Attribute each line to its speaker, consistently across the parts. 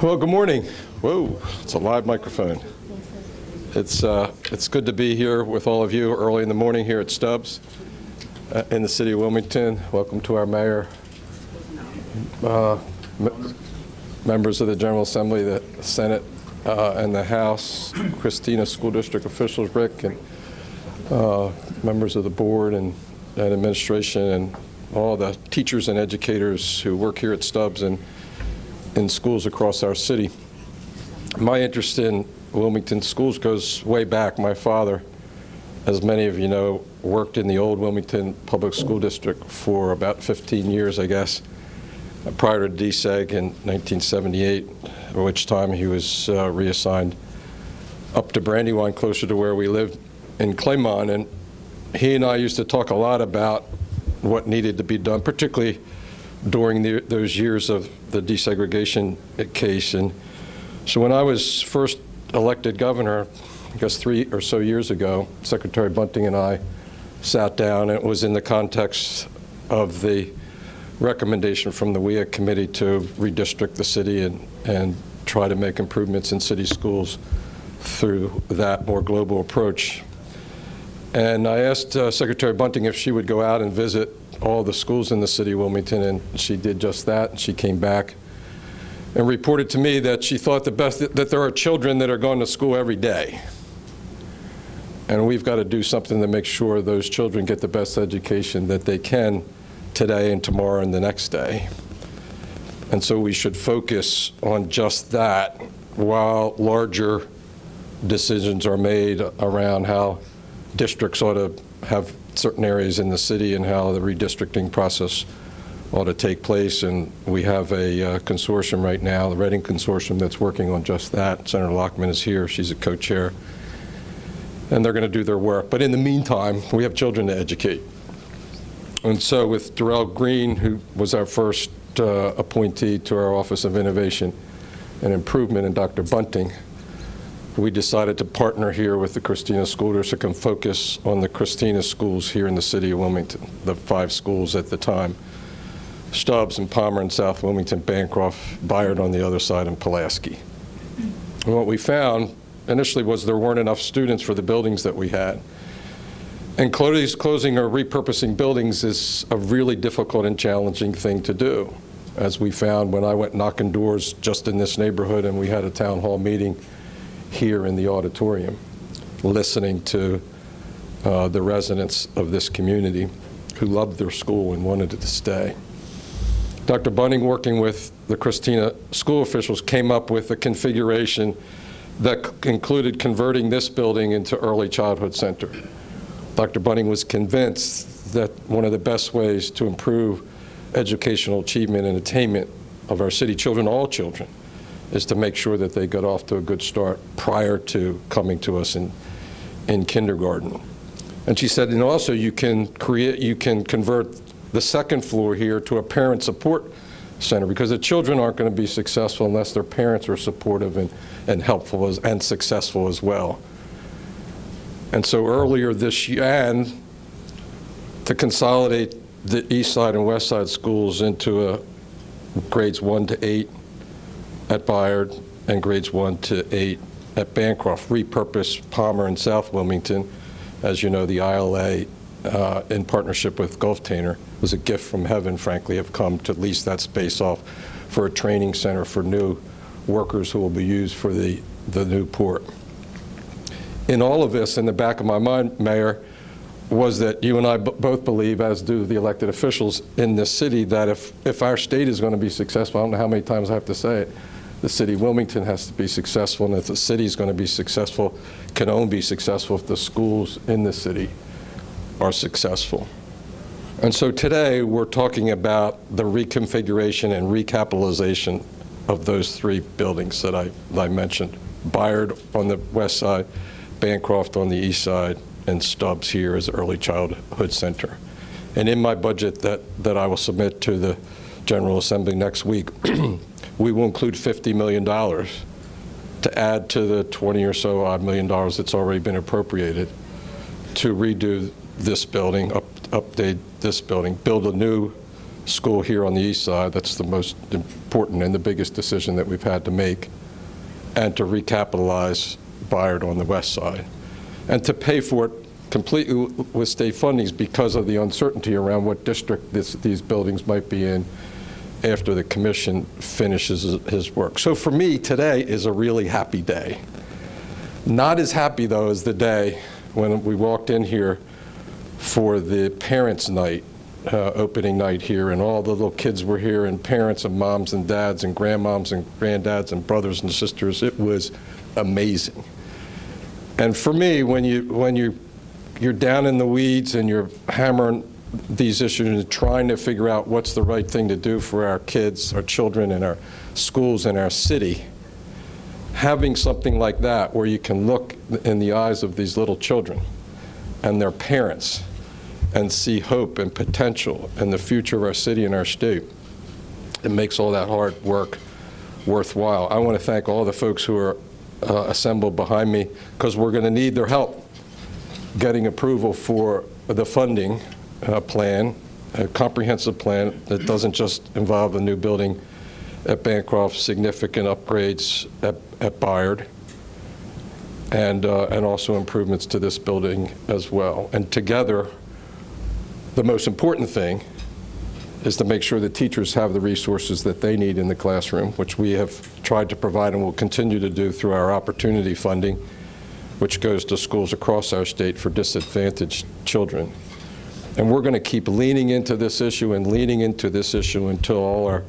Speaker 1: Well, good morning. Whoa, it's a live microphone. It's good to be here with all of you early in the morning here at Stubbs in the city of Wilmington. Welcome to our mayor, members of the General Assembly, the Senate, and the House, Christina school district officials, Rick, and members of the board and administration, and all the teachers and educators who work here at Stubbs and in schools across our city. My interest in Wilmington schools goes way back. My father, as many of you know, worked in the old Wilmington Public School District for about 15 years, I guess, prior to DSEG in 1978, at which time he was reassigned up to Brandywine, closer to where we lived in Claymont. And he and I used to talk a lot about what needed to be done, particularly during those years of the desegregation case. And so when I was first elected governor, I guess 3 or so years ago, Secretary Bunting and I sat down, and it was in the context of the recommendation from the WIA committee to redistrict the city and try to make improvements in city schools through that more global approach. And I asked Secretary Bunting if she would go out and visit all the schools in the city of Wilmington, and she did just that. And she came back and reported to me that she thought that there are children that are going to school every day. And we've got to do something to make sure those children get the best education that they can today and tomorrow and the next day. And so we should focus on just that while larger decisions are made around how districts ought to have certain areas in the city and how the redistricting process ought to take place. And we have a consortium right now, the Reading Consortium, that's working on just that. Senator Lockman is here. She's a co-chair. And they're going to do their work. But in the meantime, we have children to educate. And so with Darrell Green, who was our first appointee to our Office of Innovation and Improvement, and Dr. Bunting, we decided to partner here with the Christina School District and focus on the Christina schools here in the city of Wilmington, the 5 schools at the time: Stubbs and Palmer and South Wilmington, Bancroft, Bayard on the other side, and Pulaski. And what we found initially was there weren't enough students for the buildings that we had. And closing or repurposing buildings is a really difficult and challenging thing to do. As we found when I went knocking doors just in this neighborhood, and we had a town hall meeting here in the auditorium, listening to the residents of this community who loved their school and wanted it to stay. Dr. Bunting, working with the Christina school officials, came up with a configuration that included converting this building into early childhood center. Dr. Bunting was convinced that one of the best ways to improve educational achievement and attainment of our city children, all children, is to make sure that they got off to a good start prior to coming to us in kindergarten. And she said, and also you can convert the second floor here to a parent support center, because the children aren't going to be successful unless their parents are supportive and helpful and successful as well. And so earlier this year, and to consolidate the east side and west side schools into grades 1 to 8 at Bayard and grades 1 to 8 at Bancroft, repurpose Palmer and South Wilmington. As you know, the ILA, in partnership with Gulf-Tainer, was a gift from heaven, frankly, have come to lease that space off for a training center for new workers who will be used for the new port. In all of this, in the back of my mind, Mayor, was that you and I both believe, as do the elected officials in this city, that if our state is going to be successful, I don't know how many times I have to say it, the city of Wilmington has to be successful, and if the city is going to be successful, can only be successful if the schools in the city are successful. And so today we're talking about the reconfiguration and recapitalization of those 3 buildings that I mentioned: Bayard on the west side, Bancroft on the east side, and Stubbs here as early childhood center. And in my budget that I will submit to the General Assembly next week, we will include $50 million to add to the 20 or so odd million dollars that's already been appropriated to redo this building, update this building, build a new school here on the east side. That's the most important and the biggest decision that we've had to make, and to recapitalize Bayard on the west side, and to pay for it completely with state fundings because of the uncertainty around what district these buildings might be in after the commission finishes his work. So for me, today is a really happy day. Not as happy, though, as the day when we walked in here for the parents' night, opening night here, and all the little kids were here, and parents and moms and dads and grandmoms and granddads and brothers and sisters. It was amazing. And for me, when you're down in the weeds and you're hammering these issues and trying to figure out what's the right thing to do for our kids, our children, and our schools and our city, having something like that where you can look in the eyes of these little children and their parents and see hope and potential in the future of our city and our state, it makes all that hard work worthwhile. I want to thank all the folks who are assembled behind me, because we're going to need their help getting approval for the funding plan, a comprehensive plan that doesn't just involve a new building at Bancroft, significant upgrades at Bayard, and also improvements to this building as well. And together, the most important thing is to make sure that teachers have the resources that they need in the classroom, which we have tried to provide and will continue to do through our opportunity funding, which goes to schools across our state for disadvantaged children. And we're going to keep leaning into this issue and leaning into this issue until all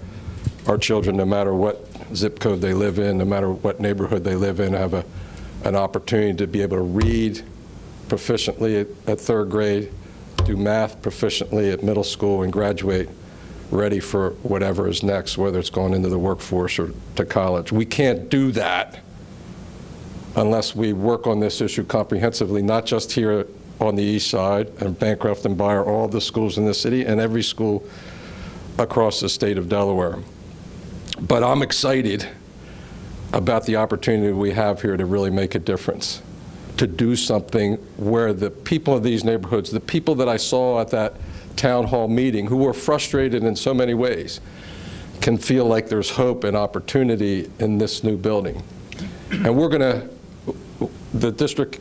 Speaker 1: our children, no matter what zip code they live in, no matter what neighborhood they live in, have an opportunity to be able to read proficiently at third grade, do math proficiently at middle school, and graduate ready for whatever is next, whether it's going into the workforce or to college. We can't do that unless we work on this issue comprehensively, not just here on the east side and Bancroft and Bayard, all the schools in the city and every school across the state of Delaware. But I'm excited about the opportunity we have here to really make a difference, to do something where the people of these neighborhoods, the people that I saw at that town hall meeting who were frustrated in so many ways, can feel like there's hope and opportunity in this new building. And we're going to, the district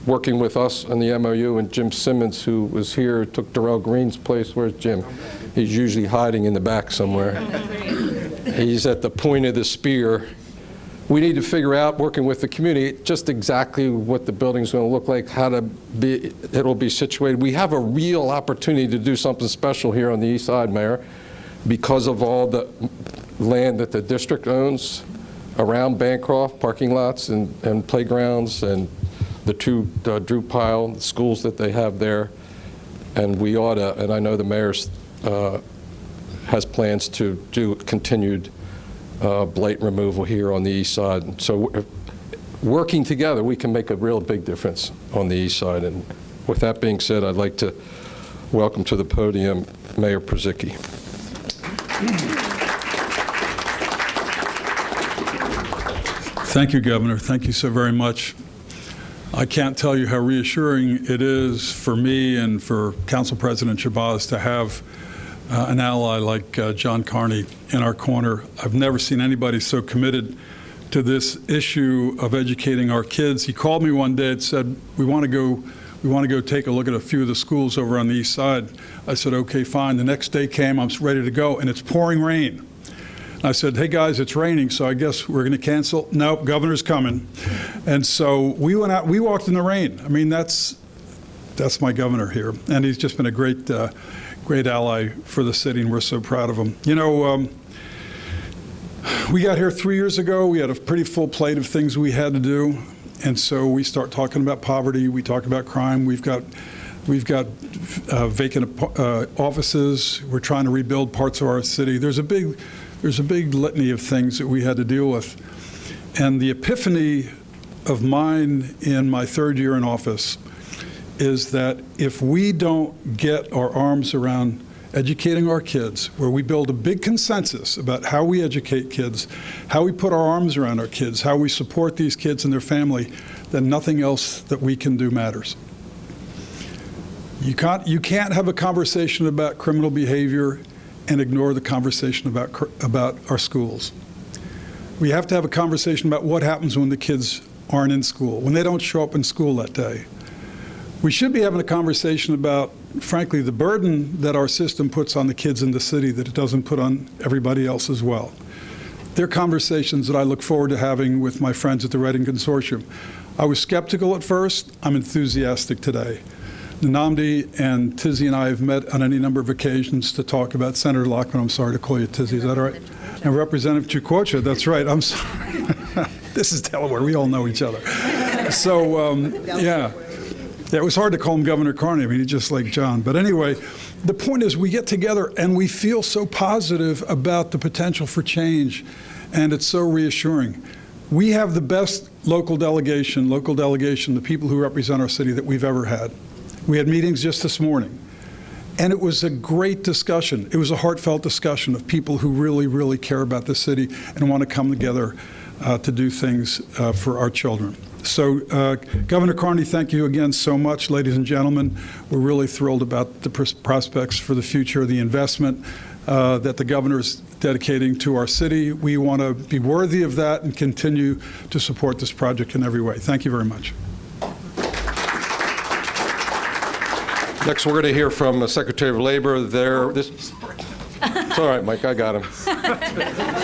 Speaker 1: working with us on the MOU, and Jim Simmons, who was here, took Darrell Green's place. Where's Jim? He's usually hiding in the back somewhere. He's at the point of the spear. We need to figure out, working with the community, just exactly what the building's going to look like, how to be, it'll be situated. We have a real opportunity to do something special here on the east side, Mayor, because of all the land that the district owns around Bancroft, parking lots and playgrounds, and the two Drew Pyle schools that they have there. And we ought to, and I know the mayor's has plans to do continued blight removal here on the east side. So working together, we can make a real big difference on the east side. And with that being said, I'd like to welcome to the podium Mayor Purzycki.
Speaker 2: Thank you, Governor. Thank you so very much. I can't tell you how reassuring it is for me and for Council President Shabazz to have an ally like John Carney in our corner. I've never seen anybody so committed to this issue of educating our kids. He called me one day and said, we want to go take a look at a few of the schools over on the east side. I said, okay, fine. The next day came, I'm ready to go, and it's pouring rain. I said, hey guys, it's raining, so I guess we're going to cancel. Nope, governor's coming. And so we went out, we walked in the rain. I mean, that's my governor here, and he's just been a great ally for the city, and we're so proud of him. You know, we got here 3 years ago. We had a pretty full plate of things we had to do, and so we start talking about poverty. We talk about crime. We've got vacant offices. We're trying to rebuild parts of our city. There's a big litany of things that we had to deal with, and the epiphany of mine in my third year in office is that if we don't get our arms around educating our kids, where we build a big consensus about how we educate kids, how we put our arms around our kids, how we support these kids and their family, then nothing else that we can do matters. You can't have a conversation about criminal behavior and ignore the conversation about our schools. We have to have a conversation about what happens when the kids aren't in school, when they don't show up in school that day. We should be having a conversation about, frankly, the burden that our system puts on the kids in the city that it doesn't put on everybody else as well. They're conversations that I look forward to having with my friends at the Reading Consortium. I was skeptical at first. I'm enthusiastic today. Nnamdi and Tizzy and I have met on any number of occasions to talk about Senator Lockman. I'm sorry to call you Tizzy, is that all right? And Representative Chukwucha, that's right, I'm sorry. This is Delaware, we all know each other. So, yeah, it was hard to call him Governor Carney. I mean, he's just like John. But anyway, the point is we get together and we feel so positive about the potential for change, and it's so reassuring. We have the best local delegation, the people who represent our city that we've ever had. We had meetings just this morning, and it was a great discussion. It was a heartfelt discussion of people who really, really care about the city and want to come together to do things for our children. So, Governor Carney, thank you again so much. Ladies and gentlemen, we're really thrilled about the prospects for the future, the investment that the governor is dedicating to our city. We want to be worthy of that and continue to support this project in every way. Thank you very much.
Speaker 1: Next, we're going to hear from the Secretary of Labor. It's all right, Mike, I got him.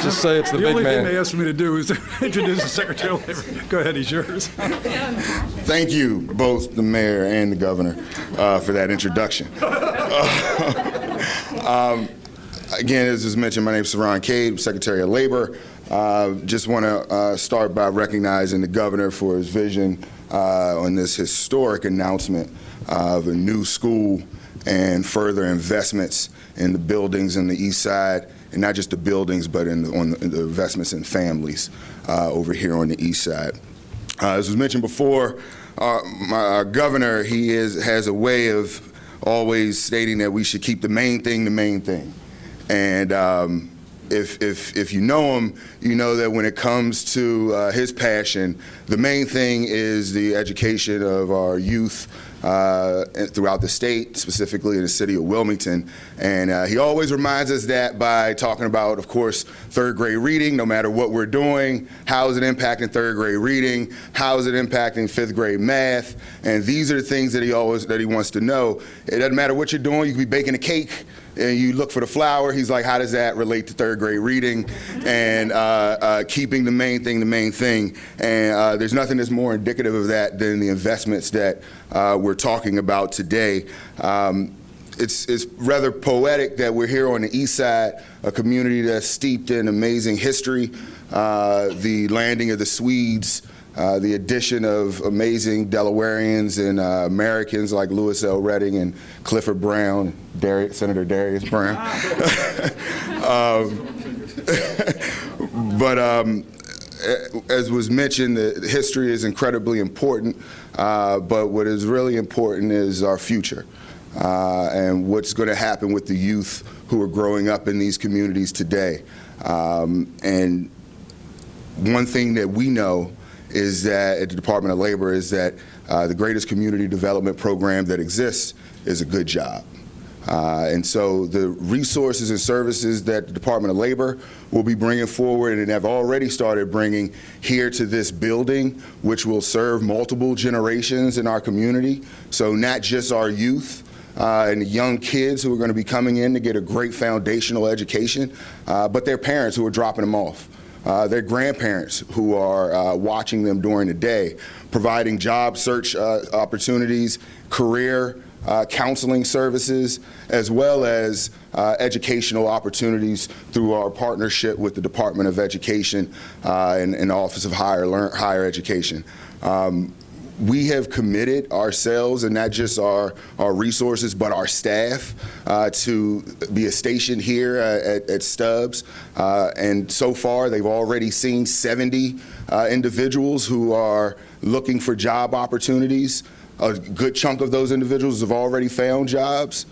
Speaker 1: Just say it's the big man.
Speaker 2: The only thing they asked me to do is to introduce the Secretary of Labor. Go ahead, he's yours.
Speaker 3: Thank you, both the mayor and the governor, for that introduction. Again, as was mentioned, my name is Saran Cade, Secretary of Labor. Just want to start by recognizing the governor for his vision on this historic announcement of a new school and further investments in the buildings in the east side, and not just the buildings, but on the investments in families over here on the east side. As was mentioned before, our governor, he has a way of always stating that we should keep the main thing the main thing. And if you know him, you know that when it comes to his passion, the main thing is the education of our youth throughout the state, specifically in the city of Wilmington. And he always reminds us that by talking about, of course, third grade reading. No matter what we're doing, how is it impacting third grade reading? How is it impacting fifth grade math? And these are the things that he wants to know. It doesn't matter what you're doing. You could be baking a cake and you look for the flour. He's like, how does that relate to third grade reading? And keeping the main thing the main thing. And there's nothing that's more indicative of that than the investments that we're talking about today. It's rather poetic that we're here on the east side, a community that's steeped in amazing history, the landing of the Swedes, the addition of amazing Delawareans and Americans like Lewis L. Redding and Clifford Brown, Senator Darius Brown. But as was mentioned, the history is incredibly important, but what is really important is our future and what's going to happen with the youth who are growing up in these communities today. And one thing that we know is that at the Department of Labor is that the greatest community development program that exists is a good job. And so the resources and services that the Department of Labor will be bringing forward and have already started bringing here to this building, which will serve multiple generations in our community. So not just our youth and the young kids who are going to be coming in to get a great foundational education, but their parents who are dropping them off. Their grandparents who are watching them during the day, providing job search opportunities, career counseling services, as well as educational opportunities through our partnership with the Department of Education and the Office of Higher Education. We have committed ourselves, and not just our resources, but our staff, to be stationed here at Stubbs. And so far, they've already seen 70 individuals who are looking for job opportunities. A good chunk of those individuals have already found jobs.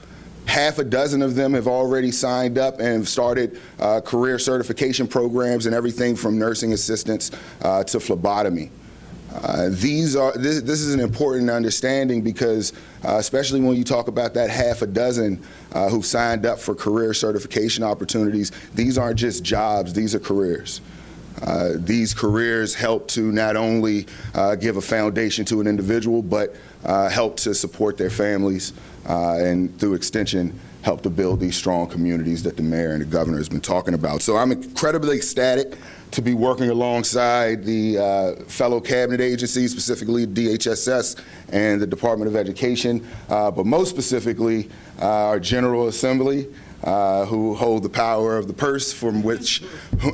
Speaker 3: Half a dozen of them have already signed up and started career certification programs and everything from nursing assistants to phlebotomy. This is an important understanding because, especially when you talk about that half a dozen who've signed up for career certification opportunities, these aren't just jobs, these are careers. These careers help to not only give a foundation to an individual, but help to support their families, and through extension, help to build these strong communities that the mayor and the governor has been talking about. So I'm incredibly ecstatic to be working alongside the fellow cabinet agencies, specifically DHSS and the Department of Education, but most specifically our General Assembly, who hold the power of the purse, from which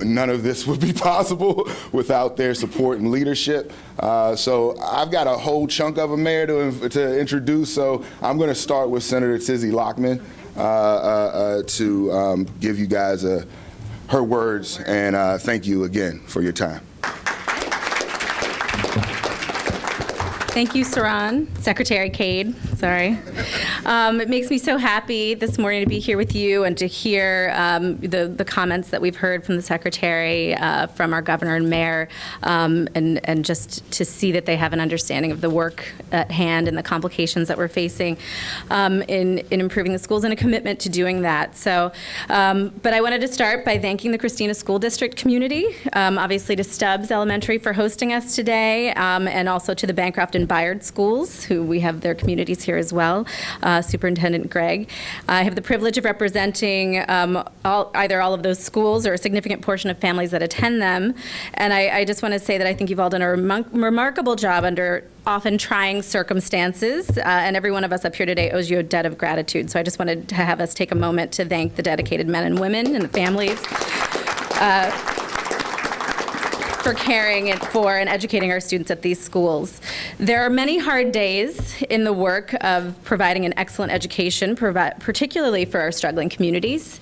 Speaker 3: none of this would be possible without their support and leadership. So I've got a whole chunk of a mayor to introduce, so I'm going to start with Senator Tizzy Lockman to give you guys her words, and thank you again for your time.
Speaker 4: Thank you, Saran. Secretary Cade, sorry. It makes me so happy this morning to be here with you and to hear the comments that we've heard from the Secretary, from our Governor and Mayor, and just to see that they have an understanding of the work at hand and the complications that we're facing in improving the schools and a commitment to doing that. So, but I wanted to start by thanking the Christina School District community, obviously to Stubbs Elementary for hosting us today, and also to the Bancroft and Bayard schools, who we have their communities here as well, Superintendent Gregg. I have the privilege of representing either all of those schools or a significant portion of families that attend them. And I just want to say that I think you've all done a remarkable job under often trying circumstances, and every one of us up here today owes you a debt of gratitude. So I just wanted to have us take a moment to thank the dedicated men and women and the families for caring for and educating our students at these schools. There are many hard days in the work of providing an excellent education, particularly for our struggling communities,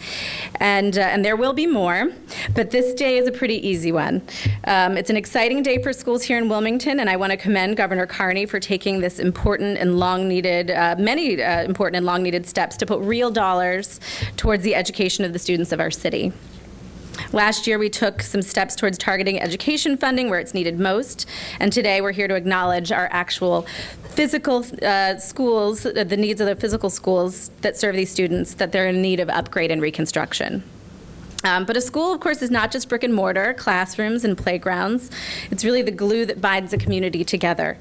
Speaker 4: and there will be more, but this day is a pretty easy one. It's an exciting day for schools here in Wilmington, and I want to commend Governor Carney for taking this important and long-needed, many important and long-needed steps to put real dollars towards the education of the students of our city. Last year, we took some steps towards targeting education funding where it's needed most, and today we're here to acknowledge our actual physical schools, the needs of the physical schools that serve these students, that they're in need of upgrade and reconstruction. But a school, of course, is not just brick and mortar, classrooms and playgrounds. It's really the glue that binds a community together,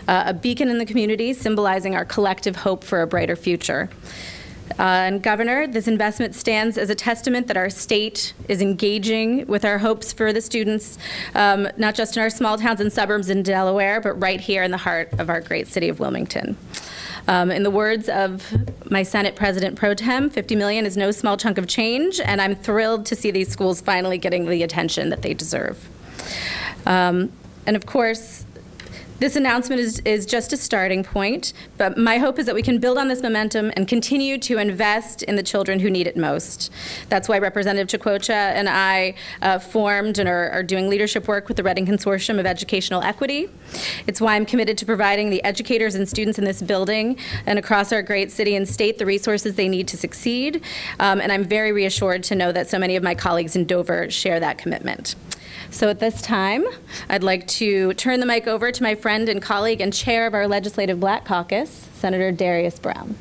Speaker 4: a beacon in the community symbolizing our collective hope for a brighter future. And Governor, this investment stands as a testament that our state is engaging with our hopes for the students, not just in our small towns and suburbs in Delaware, but right here in the heart of our great city of Wilmington. In the words of my Senate President Pro Tem, $50 million is no small chunk of change, and I'm thrilled to see these schools finally getting the attention that they deserve. And of course, this announcement is just a starting point, but my hope is that we can build on this momentum and continue to invest in the children who need it most. That's why Representative Chicocha and I formed and are doing leadership work with the Reading Consortium of Educational Equity. It's why I'm committed to providing the educators and students in this building and across our great city and state the resources they need to succeed, and I'm very reassured to know that so many of my colleagues in Dover share that commitment. So at this time, I'd like to turn the mic over to my friend and colleague and chair of our Legislative Black Caucus, Senator Darius Brown.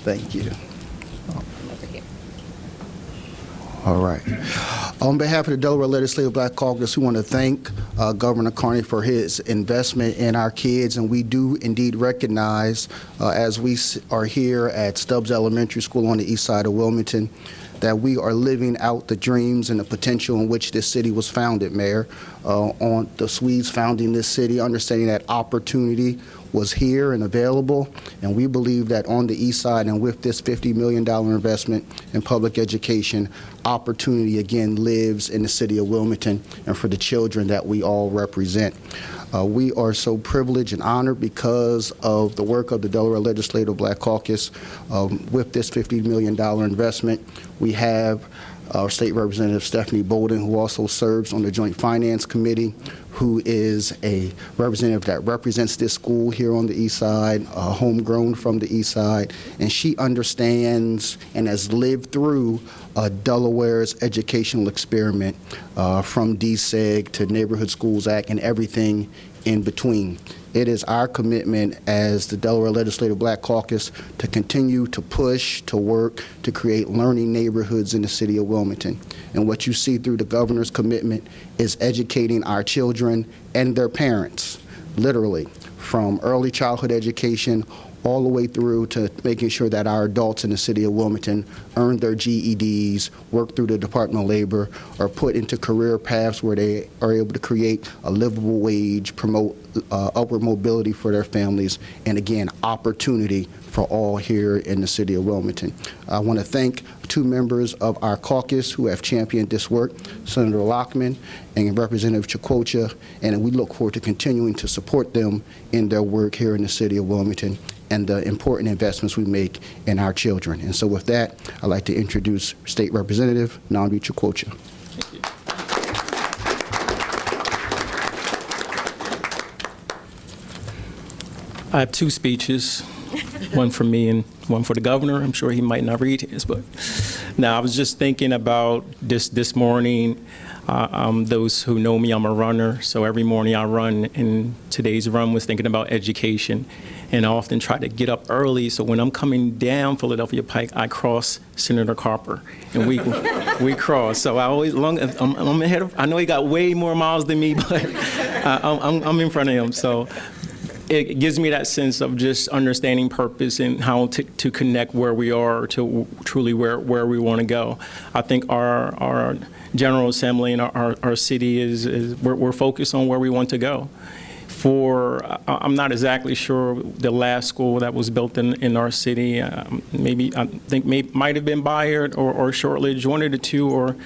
Speaker 5: Thank you. All right. On behalf of the Delaware Legislative Black Caucus, we want to thank Governor Carney for his investment in our kids, and we do indeed recognize, as we are here at Stubbs Elementary School on the east side of Wilmington, that we are living out the dreams and the potential in which this city was founded, Mayor. On the Swedes founding this city, understanding that opportunity was here and available, and we believe that on the east side and with this $50 million investment in public education, opportunity again lives in the city of Wilmington and for the children that we all represent. We are so privileged and honored because of the work of the Delaware Legislative Black Caucus. With this $50 million investment, we have our State Representative Stephanie Bolden, who also serves on the Joint Finance Committee, who is a representative that represents this school here on the East Side, homegrown from the East Side, and she understands and has lived through Delaware's educational experiment from DSEG to Neighborhood Schools Act and everything in between. It is our commitment as the Delaware Legislative Black Caucus to continue to push, to work, to create learning neighborhoods in the city of Wilmington. And what you see through the governor's commitment is educating our children and their parents, literally, from early childhood education all the way through to making sure that our adults in the city of Wilmington earn their GEDs, work through the Department of Labor, or put into career paths where they are able to create a livable wage, promote upward mobility for their families, and again, opportunity for all here in the city of Wilmington. I want to thank 2 members of our caucus who have championed this work, Senator Lockman and Representative Chikwocha, and we look forward to continuing to support them in their work here in the city of Wilmington and the important investments we make in our children. And so with that, I'd like to introduce State Representative Namdi Chikwocha.
Speaker 6: I have 2 speeches, one for me and one for the governor. I'm sure he might not read his, but now I was just thinking about this morning. Those who know me, I'm a runner, so every morning I run, and today's run was thinking about education. And I often try to get up early, so when I'm coming down Philadelphia Pike, I cross Senator Carper, and we cross. So I always, I'm ahead of, I know he got way more miles than me, but I'm in front of him. So it gives me that sense of just understanding purpose and how to connect where we are to truly where we want to go. I think our General Assembly and our city we're focused on where we want to go. I'm not exactly sure the last school that was built in our city. Might have been Bayard or Shortridge, one of the two, or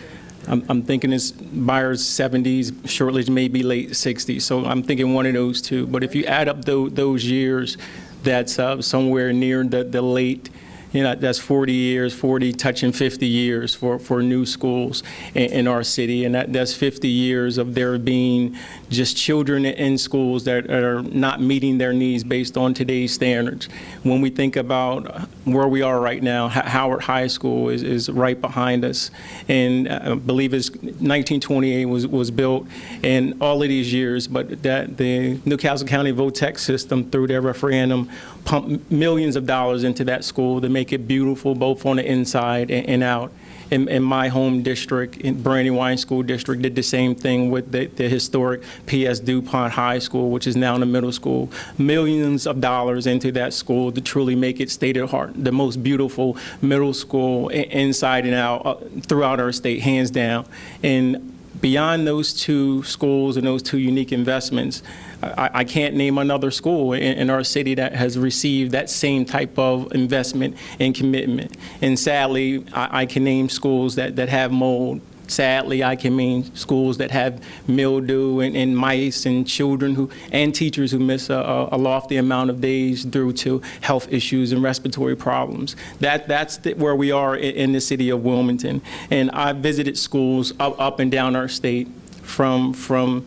Speaker 6: I'm thinking it's Bayard's 70s, Shortridge maybe late 60s. So I'm thinking one of those two. But if you add up those years, that's somewhere near the late. That's 40 years, 40 touching 50 years for new schools in our city. And that's 50 years of there being just children in schools that are not meeting their needs based on today's standards. When we think about where we are right now, Howard High School is right behind us. And I believe it's 1928 was built, and all of these years, but that the Newcastle County VOTEC system through their referendum pumped millions of dollars into that school to make it beautiful both on the inside and out. In my home district, in Brandywine School District, did the same thing with the historic P.S. DuPont High School, which is now in the middle school. Millions of dollars into that school to truly make it state of the art, the most beautiful middle school inside and out throughout our state, hands down. And beyond those 2 schools and those 2 unique investments, I can't name another school in our city that has received that same type of investment and commitment. And sadly, I can name schools that have mold. Sadly, I can name schools that have mildew and mice and children and teachers who miss a lofty amount of days due to health issues and respiratory problems. That's where we are in the city of Wilmington. And I visited schools up and down our state from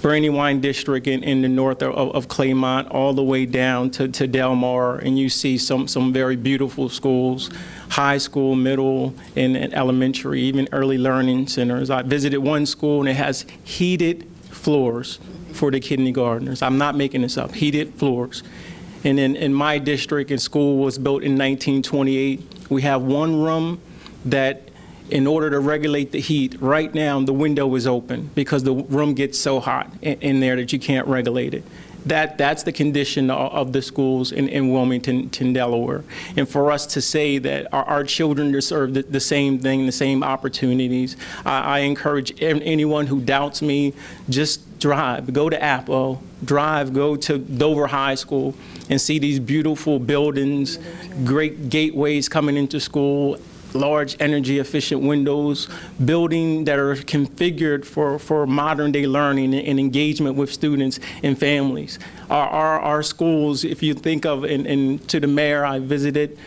Speaker 6: Brandywine District in the north of Claymont all the way down to Del Mar, and you see some very beautiful schools, high school, middle, and elementary, even early learning centers. I visited one school and it has heated floors for the kindergartners. I'm not making this up, heated floors. And in my district, and school was built in 1928, we have one room that in order to regulate the heat, right now the window is open because the room gets so hot in there that you can't regulate it. That's the condition of the schools in Wilmington, Delaware. And for us to say that our children deserve the same thing, the same opportunities, I encourage anyone who doubts me, just drive, go to Apple, go to Dover High School and see these beautiful buildings, great gateways coming into school, large energy efficient windows, building that are configured for modern day learning and engagement with students and families. Our schools, if you think of, and to the mayor, I visited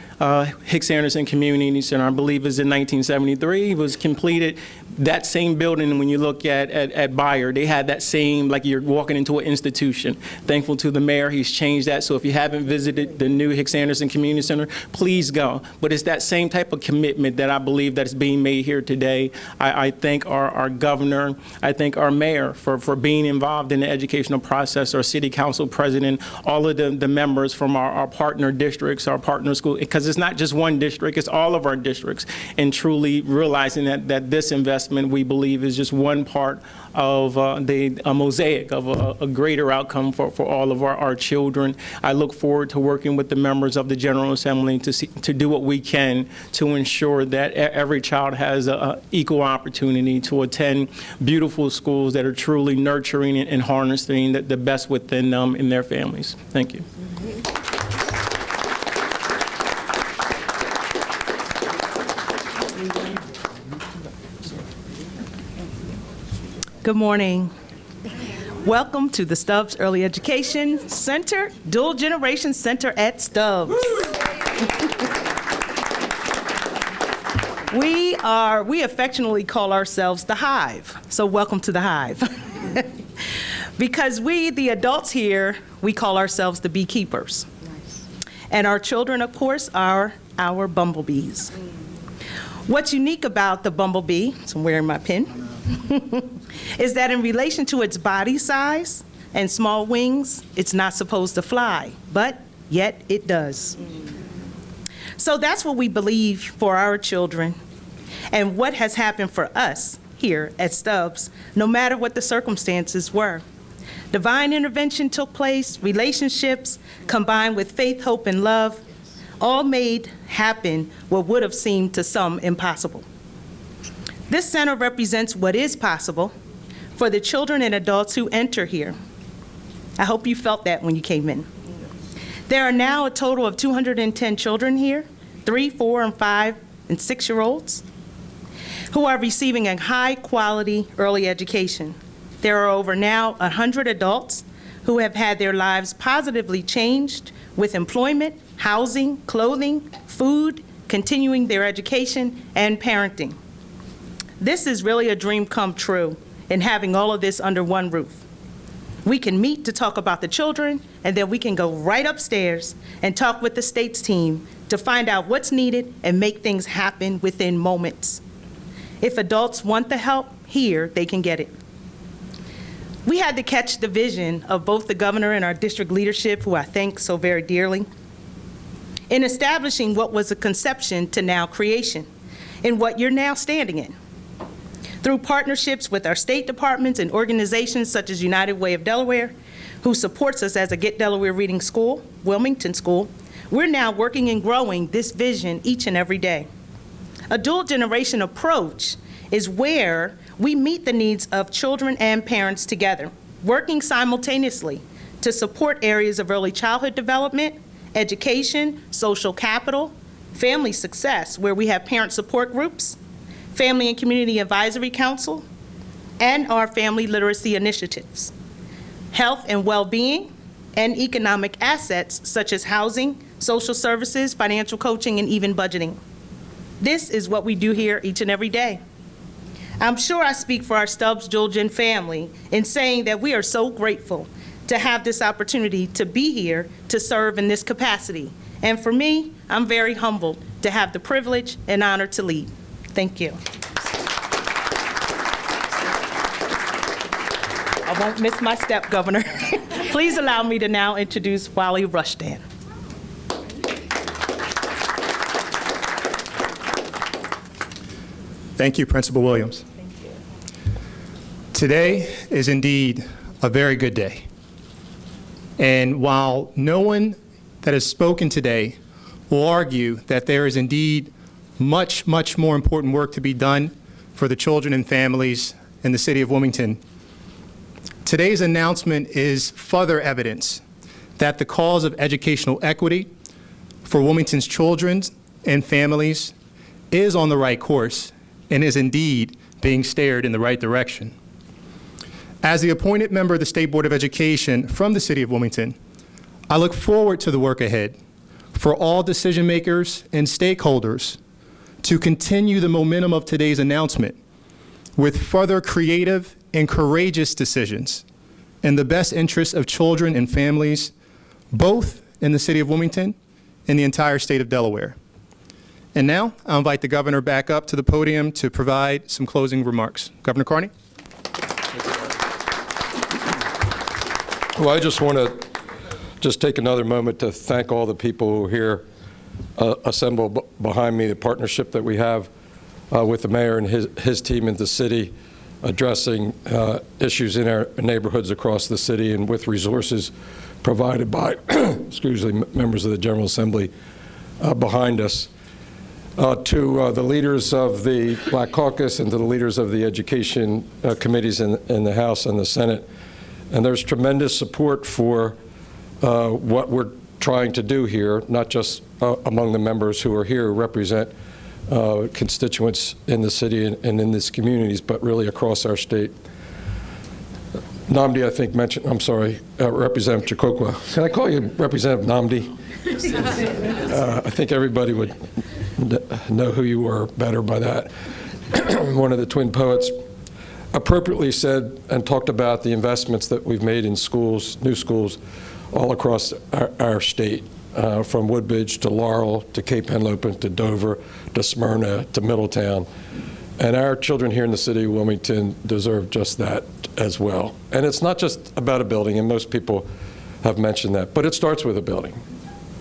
Speaker 6: Hicks Anderson Community Center, I believe it was in 1973, it was completed. That same building, when you look at Bayer, they had that same, like you're walking into an institution. Thankful to the mayor, he's changed that. So if you haven't visited the new Hicks Anderson Community Center, please go. But it's that same type of commitment that I believe that is being made here today. I thank our governor, I thank our mayor for being involved in the educational process, our city council president, all of the members from our partner districts, our partner schools, because it's not just one district, it's all of our districts, and truly realizing that this investment, we believe, is just one part of a mosaic of a greater outcome for all of our children. I look forward to working with the members of the General Assembly to do what we can to ensure that every child has an equal opportunity to attend beautiful schools that are truly nurturing and harnessing the best within them and their families. Thank you.
Speaker 7: Good morning. Welcome to the Stubbs Early Education Center, Dual Generation Center at Stubbs. We affectionately call ourselves the Hive, so welcome to the Hive. Because we, the adults here, we call ourselves the beekeepers. And our children, of course, are our bumblebees. What's unique about the bumblebee, so I'm wearing my pin, is that in relation to its body size and small wings, it's not supposed to fly, but yet it does. So that's what we believe for our children and what has happened for us here at Stubbs, no matter what the circumstances were. Divine intervention took place, relationships combined with faith, hope, and love, all made happen what would have seemed to some impossible. This center represents what is possible for the children and adults who enter here. I hope you felt that when you came in. There are now a total of 210 children here, 3, 4, and 5, and 6-year-olds, who are receiving a high-quality early education. There are over now 100 adults who have had their lives positively changed with employment, housing, clothing, food, continuing their education, and parenting. This is really a dream come true in having all of this under one roof. We can meet to talk about the children, and then we can go right upstairs and talk with the state's team to find out what's needed and make things happen within moments. If adults want the help here, they can get it. We had to catch the vision of both the governor and our district leadership, who I thank so very dearly, in establishing what was a conception to now creation, in what you're now standing in. Through partnerships with our state departments and organizations such as United Way of Delaware, who supports us as a Get Delaware Reading School, Wilmington School, we're now working and growing this vision each and every day. A dual generation approach is where we meet the needs of children and parents together, working simultaneously to support areas of early childhood development, education, social capital, family success, where we have parent support groups, Family and Community Advisory Council, and our family literacy initiatives, health and well-being, and economic assets such as housing, social services, financial coaching, and even budgeting. This is what we do here each and every day. I'm sure I speak for our Stubbs Dual Gen family in saying that we are so grateful to have this opportunity to be here to serve in this capacity. And for me, I'm very humbled to have the privilege and honor to lead. Thank you. I won't miss my step, Governor. Please allow me to now introduce Wally Rushdan.
Speaker 8: Thank you, Principal Williams.
Speaker 7: Thank you.
Speaker 8: Today is indeed a very good day. And while no one that has spoken today will argue that there is indeed much, much more important work to be done for the children and families in the city of Wilmington, today's announcement is further evidence that the cause of educational equity for Wilmington's children and families is on the right course and is indeed being steered in the right direction. As the appointed member of the State Board of Education from the City of Wilmington, I look forward to the work ahead for all decision makers and stakeholders to continue the momentum of today's announcement with further creative and courageous decisions in the best interests of children and families, both in the City of Wilmington and the entire state of Delaware. And now, I'll invite the governor back up to the podium to provide some closing remarks. Governor Carney?
Speaker 1: Well, I just want to take another moment to thank all the people who are here assembled behind me, the partnership that we have with the mayor and his team in the city, addressing issues in our neighborhoods across the city and with resources provided by, excuse me, members of the General Assembly behind us. To the leaders of the Black Caucus and to the leaders of the education committees in the House and the Senate. And there's tremendous support for what we're trying to do here, not just among the members who are here who represent constituents in the city and in these communities, but really across our state. Namdi, I think, mentioned, I'm sorry, Representative Chikokwa. Can I call you Representative Namdi? I think everybody would know who you were better by that. One of the twin poets appropriately said and talked about the investments that we've made in schools, new schools, all across our state, from Woodbridge to Laurel to Cape Henlopen to Dover to Smyrna to Middletown. And our children here in the city of Wilmington deserve just that as well. And it's not just about a building, and most people have mentioned that, but it starts with a building.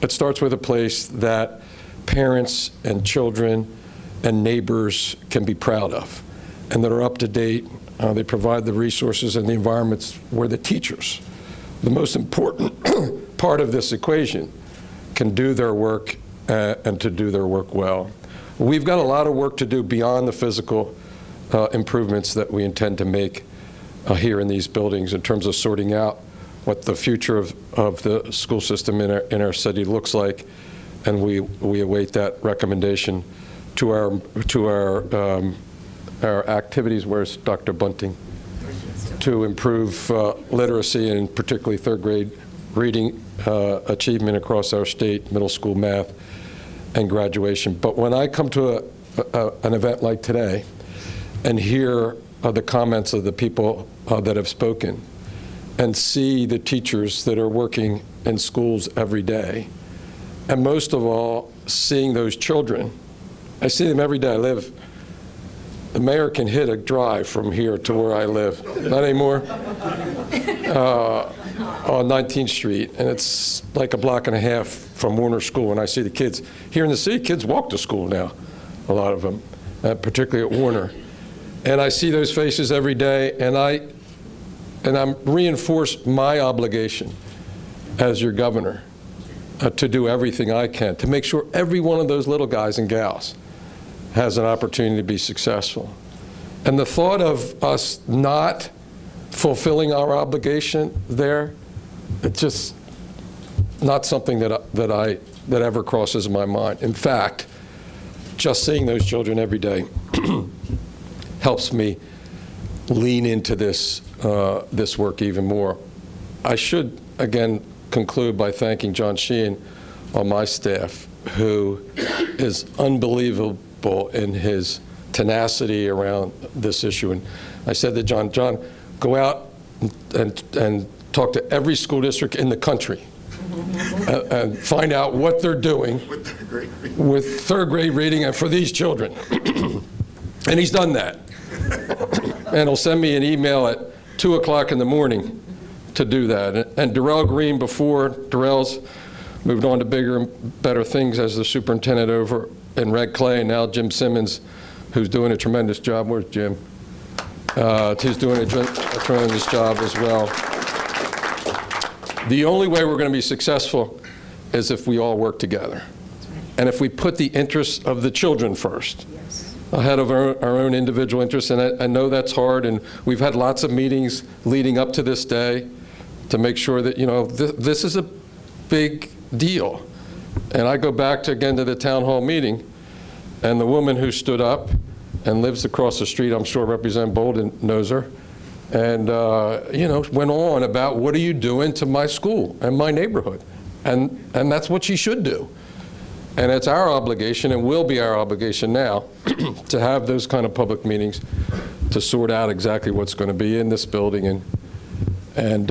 Speaker 1: It starts with a place that parents and children and neighbors can be proud of and that are up to date. They provide the resources and the environments where the teachers, the most important part of this equation, can do their work and to do their work well. We've got a lot of work to do beyond the physical improvements that we intend to make here in these buildings in terms of sorting out what the future of the school system in our city looks like, and we await that recommendation to our activities. Where's Dr. Bunting? To improve literacy and particularly third grade reading achievement across our state, middle school math, and graduation. But when I come to an event like today and hear the comments of the people that have spoken and see the teachers that are working in schools every day, and most of all, seeing those children, I see them every day. The mayor can hit a drive from here to where I live. Not anymore. On 19th Street, and it's like a block and a half from Warner School, and I see the kids. Here in the city, kids walk to school now, a lot of them, particularly at Warner. And I see those faces every day, and I'm reinforced my obligation as your governor to do everything I can to make sure every one of those little guys and gals has an opportunity to be successful. And the thought of us not fulfilling our obligation there, it's just not something that ever crosses my mind. In fact, just seeing those children every day helps me lean into this work even more. I should again conclude by thanking John Sheehan on my staff, who is unbelievable in his tenacity around this issue. And I said to John, go out and talk to every school district in the country and find out what they're doing with third grade reading and for these children. And he's done that. And he'll send me an email at 2 o'clock in the morning to do that. And Darrell Green, before Darrell's moved on to bigger and better things as the superintendent over in Red Clay, and now Jim Simmons, who's doing a tremendous job. Where's Jim? He's doing a tremendous job as well. The only way we're going to be successful is if we all work together. And if we put the interests of the children first, ahead of our own individual interests. And I know that's hard, and we've had lots of meetings leading up to this day to make sure that, this is a big deal. And I go back again to the town hall meeting, And the woman who stood up and lives across the street, I'm sure Representative Bolden knows her, and went on about, what are you doing to my school and my neighborhood? And that's what she should do. And it's our obligation, and will be our obligation now, to have those kind of public meetings to sort out exactly what's going to be in this building and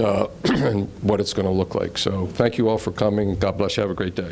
Speaker 1: what it's going to look like. So thank you all for coming. God bless you. Have a great day.